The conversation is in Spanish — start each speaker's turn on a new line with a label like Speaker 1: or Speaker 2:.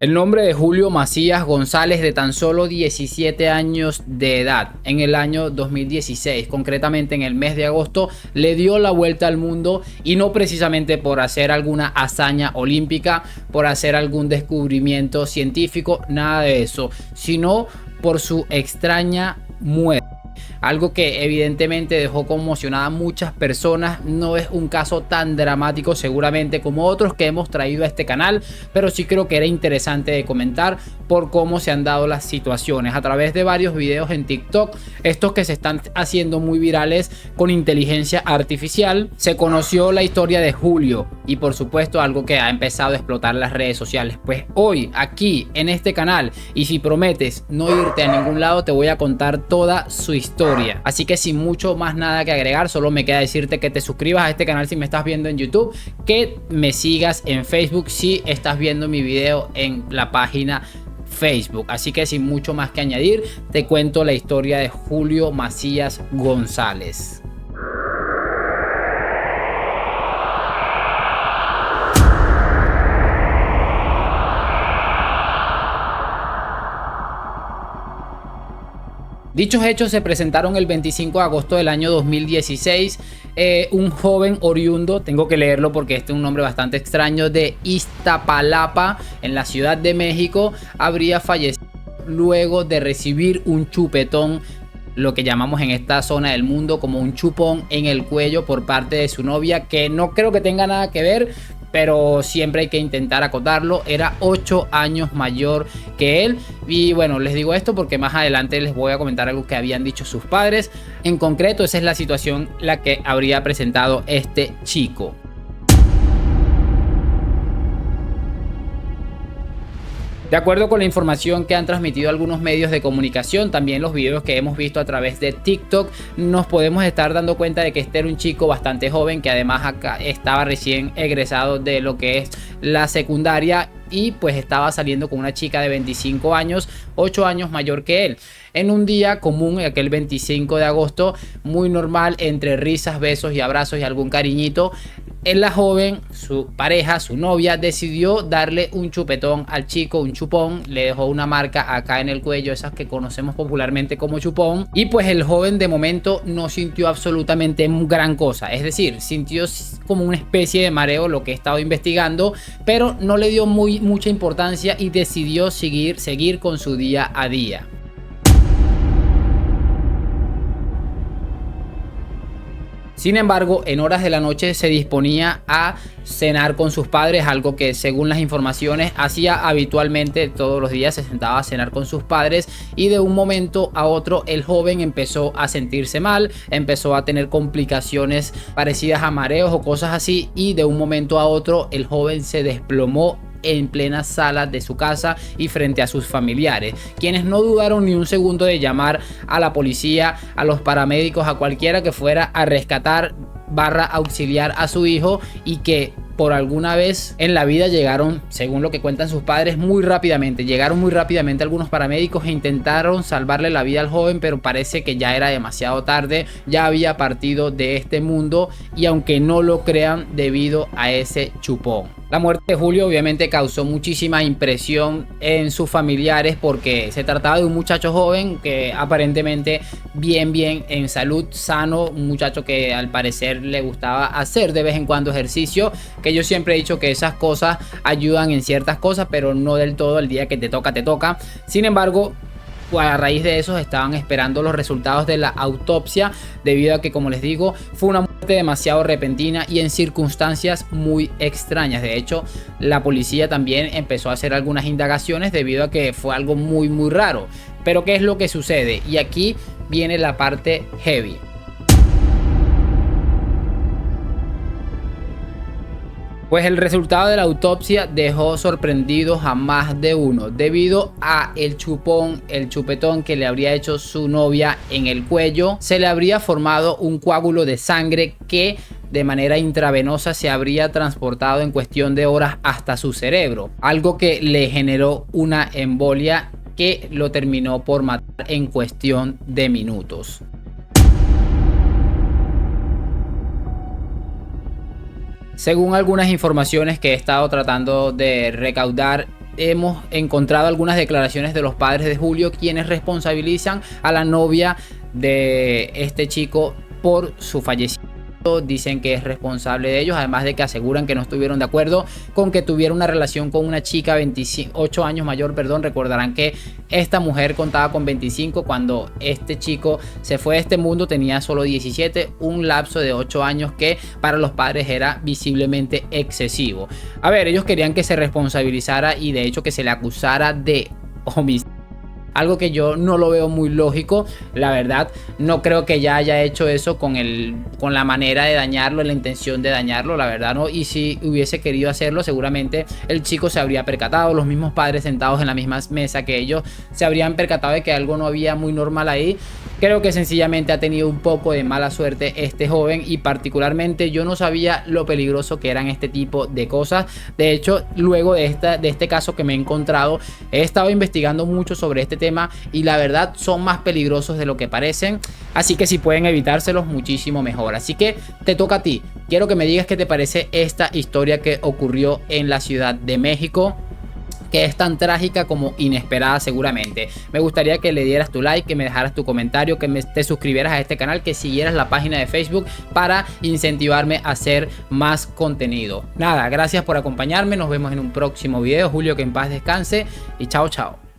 Speaker 1: El nombre de Julio Macías González, de tan solo 17 años de edad, en el año 2016, concretamente en el mes de agosto, le dio la vuelta al mundo, y no precisamente por hacer alguna hazaña olímpica, por hacer algún descubrimiento científico, nada de eso, sino por su extraña muerte. Algo que evidentemente dejó conmocionada a muchas personas. No es un caso tan dramático seguramente como otros que hemos traído a este canal, pero sí creo que era interesante de comentar por cómo se han dado las situaciones a través de varios videos en TikTok, estos que se están haciendo muy virales con inteligencia artificial. Se conoció la historia de Julio y por supuesto algo que ha empezado a explotar las redes sociales. Pues hoy aquí en este canal, y si prometes no irte a ningún lado, te voy a contar toda su historia. Así que sin mucho más nada que agregar, solo me queda decirte que te suscribas a este canal si me estás viendo en YouTube, que me sigas en Facebook si estás viendo mi video en la página Facebook. Así que sin mucho más que añadir, te cuento la historia de Julio Macías González. Dichos hechos se presentaron el 25 de agosto del año 2016. Un joven oriundo, tengo que leerlo porque este es un nombre bastante extraño, de Iztapalapa, en la Ciudad de México, habría fallecido luego de recibir un chupetón, lo que llamamos en esta zona del mundo como un chupón en el cuello por parte de su novia, que no creo que tenga nada que ver, pero siempre hay que intentar acotarlo. Era 8 años mayor que él. Y bueno, les digo esto porque más adelante les voy a comentar algo que habían dicho sus padres. En concreto, esa es la situación la que habría presentado este chico. De acuerdo con la información que han transmitido algunos medios de comunicación, también los videos que hemos visto a través de TikTok, nos podemos estar dando cuenta de que este era un chico bastante joven, que además acá estaba recién egresado de lo que es la secundaria, y pues estaba saliendo con una chica de 25 años, 8 años mayor que él. En un día común, aquel 25 de agosto, muy normal, entre risas, besos y abrazos y algún cariñito, la joven, su pareja, su novia, decidió darle un chupetón al chico, un chupón. Le dejó una marca acá en el cuello, esas que conocemos popularmente como chupón. Y pues el joven de momento no sintió absolutamente gran cosa. Es decir, sintió como una especie de mareo, lo que he estado investigando, pero no le dio mucha importancia y decidió seguir con su día a día. Sin embargo, en horas de la noche se disponía a cenar con sus padres, algo que según las informaciones hacía habitualmente todos los días. Se sentaba a cenar con sus padres y de un momento a otro el joven empezó a sentirse mal, empezó a tener complicaciones parecidas a mareos o cosas así, y de un momento a otro el joven se desplomó en plena sala de su casa y frente a sus familiares, quienes no dudaron ni un segundo de llamar a la policía, a los paramédicos, a cualquiera que fuera a rescatar / auxiliar a su hijo, y que por alguna vez en la vida llegaron, según lo que cuentan sus padres, llegaron muy rápidamente algunos paramédicos e intentaron salvarle la vida al joven, pero parece que ya era demasiado tarde, ya había partido de este mundo, y aunque no lo crean, debido a ese chupón. La muerte de Julio obviamente causó muchísima impresión en sus familiares, porque se trataba de un muchacho joven que aparentemente bien en salud, sano, un muchacho que al parecer le gustaba hacer de vez en cuando ejercicio, que yo siempre he dicho que esas cosas ayudan en ciertas cosas, pero no del todo. El día que te toca, te toca. Sin embargo, a raíz de eso estaban esperando los resultados de la autopsia, debido a que, como les digo, fue una muerte demasiado repentina y en circunstancias muy extrañas. De hecho, la policía también empezó a hacer algunas indagaciones debido a que fue algo muy raro. Pero ¿qué es lo que sucede? Y aquí viene la parte heavy. Pues el resultado de la autopsia dejó sorprendidos a más de uno, debido a el chupetón que le habría hecho su novia en el cuello. Se le habría formado un coágulo de sangre que de manera intravenosa se habría transportado en cuestión de horas hasta su cerebro, algo que le generó una embolia que lo terminó por matar en cuestión de minutos. Según algunas informaciones que he estado tratando de recaudar, hemos encontrado algunas declaraciones de los padres de Julio, quienes responsabilizan a la novia de este chico por su fallecimiento. Dicen que es responsable de ellos, además de que aseguran que no estuvieron de acuerdo con que tuviera una relación con una chica 28 años mayor, perdón. Recordarán que esta mujer contaba con 25 cuando este chico se fue de este mundo, tenía solo 17, un lapso de 8 años que para los padres era visiblemente excesivo. A ver, ellos querían que se responsabilizara y de hecho que se le acusara de homicidio. Algo que yo no lo veo muy lógico, la verdad. No creo que ya haya hecho eso con la manera de dañarlo, la intención de dañarlo, la verdad no. Y si hubiese querido hacerlo, seguramente el chico se habría percatado. Los mismos padres sentados en la misma mesa que ellos se habrían percatado de que algo no había muy normal ahí. Creo que sencillamente ha tenido un poco de mala suerte este joven, y particularmente yo no sabía lo peligroso que eran este tipo de cosas. De hecho, luego de este caso que me he encontrado, he estado investigando mucho sobre este tema y la verdad son más peligrosos de lo que parecen. Así que si pueden evitárselos, muchísimo mejor. Así que te toca a ti. Quiero que me digas qué te parece esta historia que ocurrió en la Ciudad de México, que es tan trágica como inesperada seguramente. Me gustaría que le dieras tu like, que me dejaras tu comentario, que te suscribieras a este canal, que siguieras la página de Facebook para incentivarme a hacer más contenido. Nada, gracias por acompañarme, nos vemos en un próximo video. Julio, que en paz descanse y chao chao.